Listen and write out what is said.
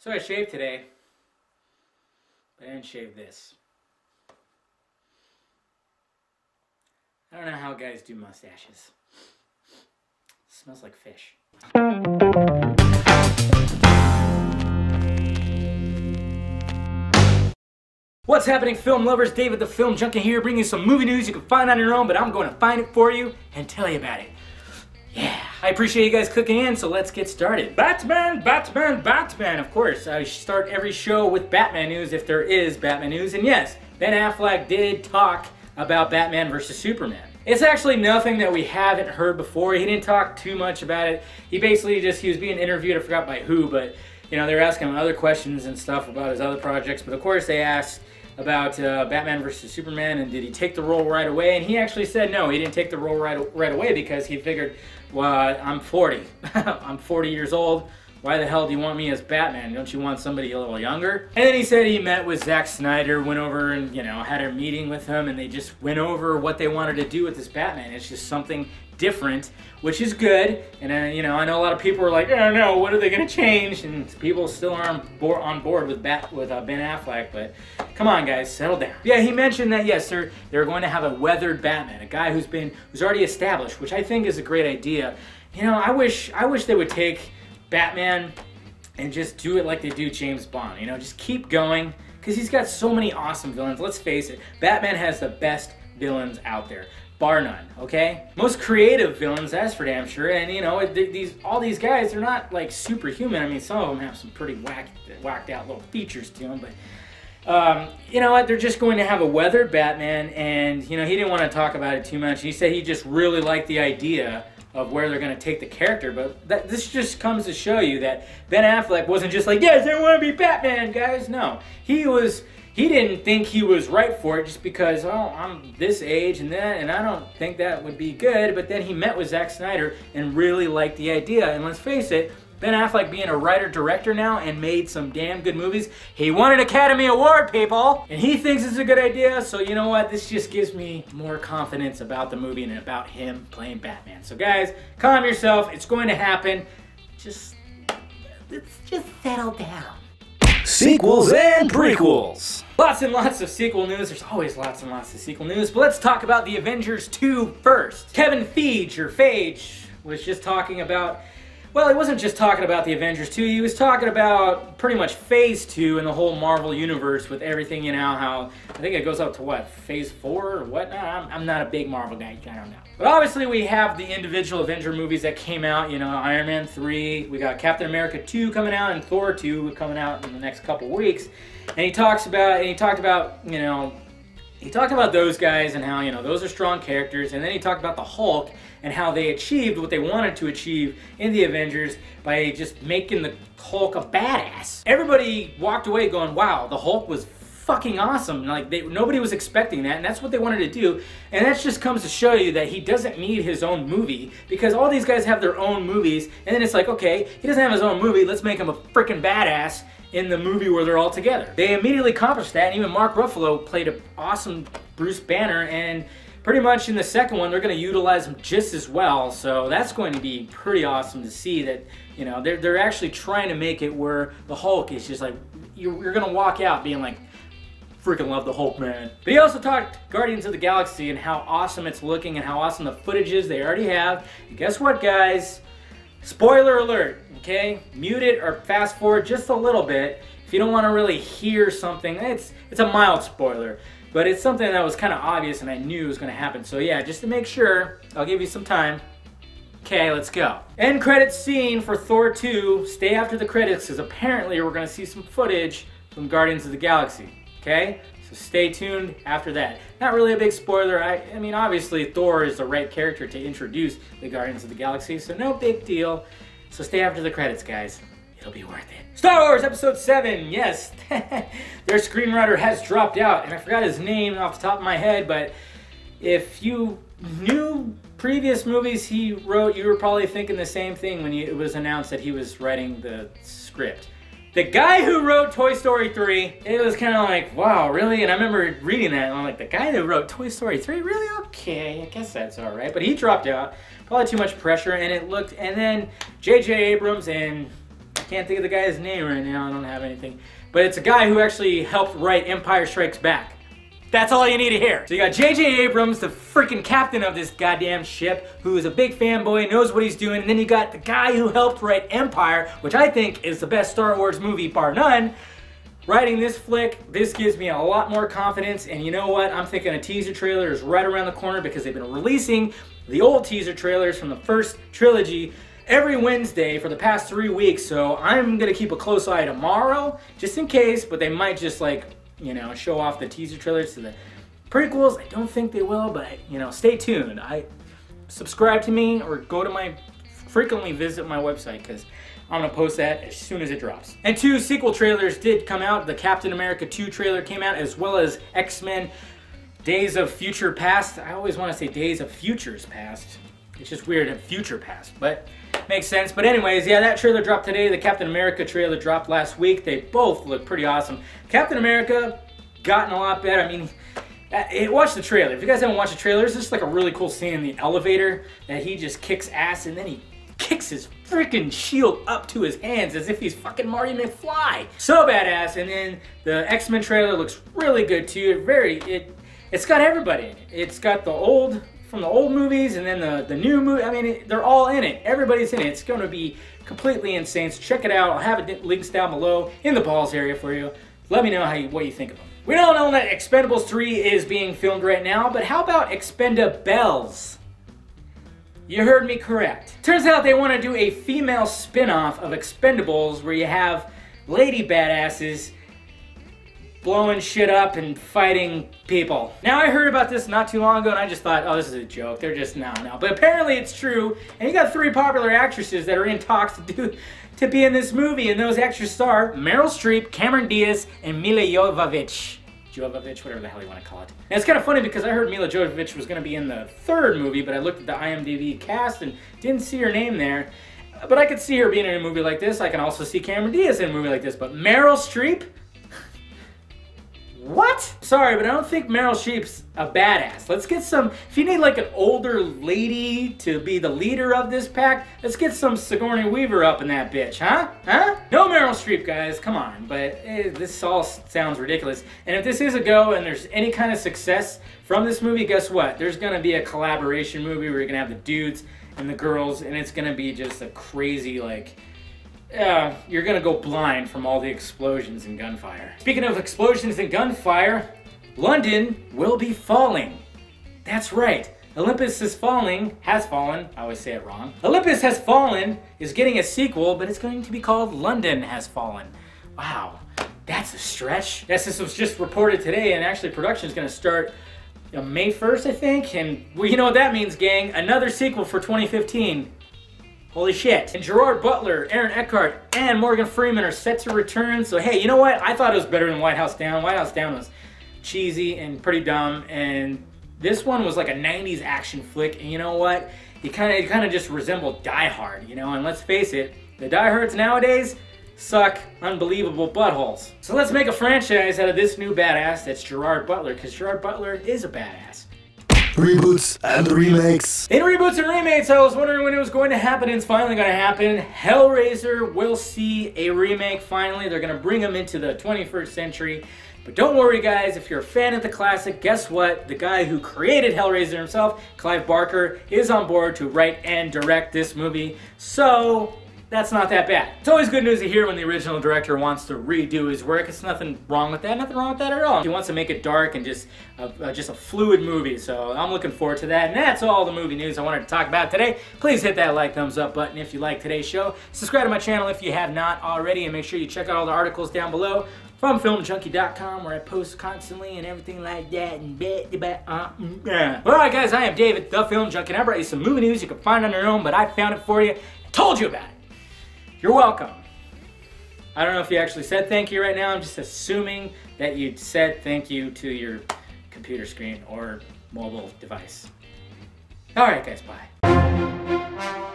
So I shaved today, but I didn't shave this. I don't know how guys do mustaches. It smells like fish. What's happening, film lovers? David the Film Junkie here, bringing you some movie news you can find on your own, but I'm going to find it for you and tell you about it. Yeah, I appreciate you guys clicking in, so let's get started. Batman, Batman, Batman! Of course, I start every show with Batman news if there is Batman news, and yes, Ben Affleck did talk about Batman versus Superman. It's actually nothing that we haven't heard before. He didn't talk too much about it. He basically he was being interviewed, I forgot by who, but you know, they were asking him other questions and stuff about his other projects, but of course they asked about Batman versus Superman and did he take the role right away, and he actually said no, he didn't take the role right away because he figured, well, I'm 40. I'm 40 years old. Why the hell do you want me as Batman? Don't you want somebody a little younger? And then he said he met with Zack Snyder, went over and, you know, had a meeting with him, and they just went over what they wanted to do with this Batman. It's just something different, which is good. And you know, I know a lot of people are like, oh no, what are they going to change? And people still aren't on board with Ben Affleck, but come on guys, settle down. Yeah, he mentioned that yes, they're going to have a weathered Batman, a guy who's already established, which I think is a great idea. You know, I wish they would take Batman and just do it like they do James Bond. You know, just keep going, because he's got so many awesome villains. Let's face it, Batman has the best villains out there, bar none, okay? Most creative villains, that's for damn sure. And you know, all these guys, they're not like superhuman. I mean, some of them have some pretty whacked out little features to them, but you know what, they're just going to have a weathered Batman. And you know, he didn't want to talk about it too much. He said he just really liked the idea of where they're going to take the character, but this just comes to show you that Ben Affleck wasn't just like, yes, I want to be Batman, guys. No, he didn't think he was right for it just because, oh, I'm this age and that, and I don't think that would be good. But then he met with Zack Snyder and really liked the idea. And let's face it, Ben Affleck being a writer-director now and made some damn good movies, he won an Academy Award, people! And he thinks it's a good idea, so you know what? This just gives me more confidence about the movie and about him playing Batman. So guys, calm yourself. It's going to happen. Let's just settle down. Sequels and prequels. Lots and lots of sequel news. There's always lots and lots of sequel news, but let's talk about the Avengers 2 first. Kevin Feige was just talking about, well, he wasn't just talking about the Avengers 2, he was talking about pretty much Phase 2 in the whole Marvel universe with everything, you know, how, I think it goes up to what, Phase 4 or what? I'm not a big Marvel guy, I don't know. But obviously we have the individual Avenger movies that came out, you know, Iron Man 3, we got Captain America 2 coming out, and Thor 2 coming out in the next couple weeks. And he talked about, you know, he talked about those guys and how, you know, those are strong characters, and then he talked about the Hulk and how they achieved what they wanted to achieve in the Avengers by just making the Hulk a badass. Everybody walked away going, wow, the Hulk was fucking awesome. Like, nobody was expecting that, and that's what they wanted to do. And that just comes to show you that he doesn't need his own movie, because all these guys have their own movies, and then it's like, okay, he doesn't have his own movie, let's make him a freaking badass in the movie where they're all together. They immediately accomplished that, and even Mark Ruffalo played an awesome Bruce Banner, and pretty much in the second one, they're going to utilize him just as well. So that's going to be pretty awesome to see that, you know, they're actually trying to make it where the Hulk is just like, you're going to walk out being like, freaking love the Hulk, man. But he also talked Guardians of the Galaxy and how awesome it's looking and how awesome the footage is they already have. And guess what, guys? Spoiler alert, okay? Mute it or fast forward just a little bit if you don't want to really hear something. It's a mild spoiler, but it's something that was kind of obvious and I knew was going to happen. So yeah, just to make sure, I'll give you some time. Okay, let's go. End credits scene for Thor 2. Stay after the credits, because apparently we're going to see some footage from Guardians of the Galaxy. Okay, so stay tuned after that. Not really a big spoiler. I mean, obviously Thor is the right character to introduce the Guardians of the Galaxy, so no big deal. So stay after the credits, guys. It'll be worth it. Star Wars Episode 7, yes. Their screenwriter has dropped out, and I forgot his name off the top of my head, but if you knew previous movies he wrote, you were probably thinking the same thing when it was announced that he was writing the script. The guy who wrote Toy Story 3, it was kind of like, wow, really? And I remember reading that, and I'm like, the guy that wrote Toy Story 3? Really? Okay, I guess that's all right. But he dropped out, probably too much pressure, and then J.J. Abrams and I can't think of the guy's name right now. I don't have anything. But it's a guy who actually helped write Empire Strikes Back. That's all you need to hear. So you got J.J. Abrams, the freaking captain of this goddamn ship, who is a big fanboy, knows what he's doing, and then you got the guy who helped write Empire, which I think is the best Star Wars movie, bar none, writing this flick. This gives me a lot more confidence, and you know what? I'm thinking a teaser trailer is right around the corner because they've been releasing the old teaser trailers from the first trilogy every Wednesday for the past 3 weeks, so I'm gonna keep a close eye tomorrow, just in case, but they might just like, you know, show off the teaser trailers to the prequels. I don't think they will, but, you know, stay tuned. Subscribe to me or go to frequently visit my website because I'm gonna post that as soon as it drops. And 2 sequel trailers did come out. The Captain America 2 trailer came out, as well as X-Men Days of Future Past. I always want to say Days of Futures Past. It's just weird at Future Past, but makes sense. But anyways, yeah, that trailer dropped today. The Captain America trailer dropped last week. They both look pretty awesome. Captain America gotten a lot better. I mean, watch the trailer. If you guys haven't watched the trailer, it's just like a really cool scene in the elevator that he just kicks ass and then he kicks his freaking shield up to his hands as if he's fucking Marty McFly. So badass. And then the X-Men trailer looks really good too. It's got everybody in it. It's got the old from the old movies and then the new movie. I mean, they're all in it. Everybody's in it. It's going to be completely insane. So check it out. I'll have links down below in the balls area for you. Let me know what you think of them. We all know that Expendables 3 is being filmed right now, but how about Expendables? You heard me correct. Turns out they want to do a female spin-off of Expendables where you have lady badasses blowing shit up and fighting people. Now, I heard about this not too long ago and I just thought, oh, this is a joke. They're just, no. But apparently it's true. And you got 3 popular actresses that are in talks to be in this movie. And those actresses are Meryl Streep, Cameron Diaz, and Mila Jovovich. Jovovich, whatever the hell you want to call it. And it's kind of funny because I heard Mila Jovovich was going to be in the 3rd movie, but I looked at the IMDb cast and didn't see her name there. But I could see her being in a movie like this. I can also see Cameron Diaz in a movie like this. But Meryl Streep? What? Sorry, but I don't think Meryl Streep's a badass. Let's get some, if you need like an older lady to be the leader of this pack, let's get some Sigourney Weaver up in that bitch, huh? Huh? No Meryl Streep, guys, come on. But this all sounds ridiculous. And if this is a go and there's any kind of success from this movie, guess what? There's gonna be a collaboration movie where you're gonna have the dudes and the girls, and it's gonna be just a crazy, like, you're gonna go blind from all the explosions and gunfire. Speaking of explosions and gunfire, London will be falling. That's right. Olympus has fallen. I always say it wrong. Olympus Has Fallen is getting a sequel, but it's going to be called London Has Fallen. Wow, that's a stretch. Yes, this was just reported today, and actually production is gonna start May 1st, I think. And well, you know what that means, gang. Another sequel for 2015. Holy shit. And Gerard Butler, Aaron Eckhart, and Morgan Freeman are set to return. So hey, you know what? I thought it was better than White House Down. White House Down was cheesy and pretty dumb. And this one was like a 90s action flick. And you know what? It kind of just resembled Die Hard, you know? And let's face it, the Die Hards nowadays suck unbelievable buttholes. So let's make a franchise out of this new badass that's Gerard Butler, because Gerard Butler is a badass. Reboots and remakes. In reboots and remakes, I was wondering when it was going to happen, and it's finally going to happen. Hellraiser will see a remake finally. They're going to bring them into the 21st century. But don't worry, guys, if you're a fan of the classic, guess what? The guy who created Hellraiser himself, Clive Barker, is on board to write and direct this movie. So that's not that bad. It's always good news to hear when the original director wants to redo his work. It's nothing wrong with that. Nothing wrong with that at all. He wants to make it dark and just a fluid movie. So I'm looking forward to that. And that's all the movie news I wanted to talk about today. Please hit that like, thumbs up button if you like today's show. Subscribe to my channel if you have not already. And make sure you check out all the articles down below from filmjunkie.com, where I post constantly and everything like that. Alright guys, I am David, the Film Junkie, and I brought you some movie news you can find on your own, but I found it for you. Told you about it. You're welcome. I don't know if you actually said thank you right now. I'm just assuming that you said thank you to your computer screen or mobile device. Alright guys, bye.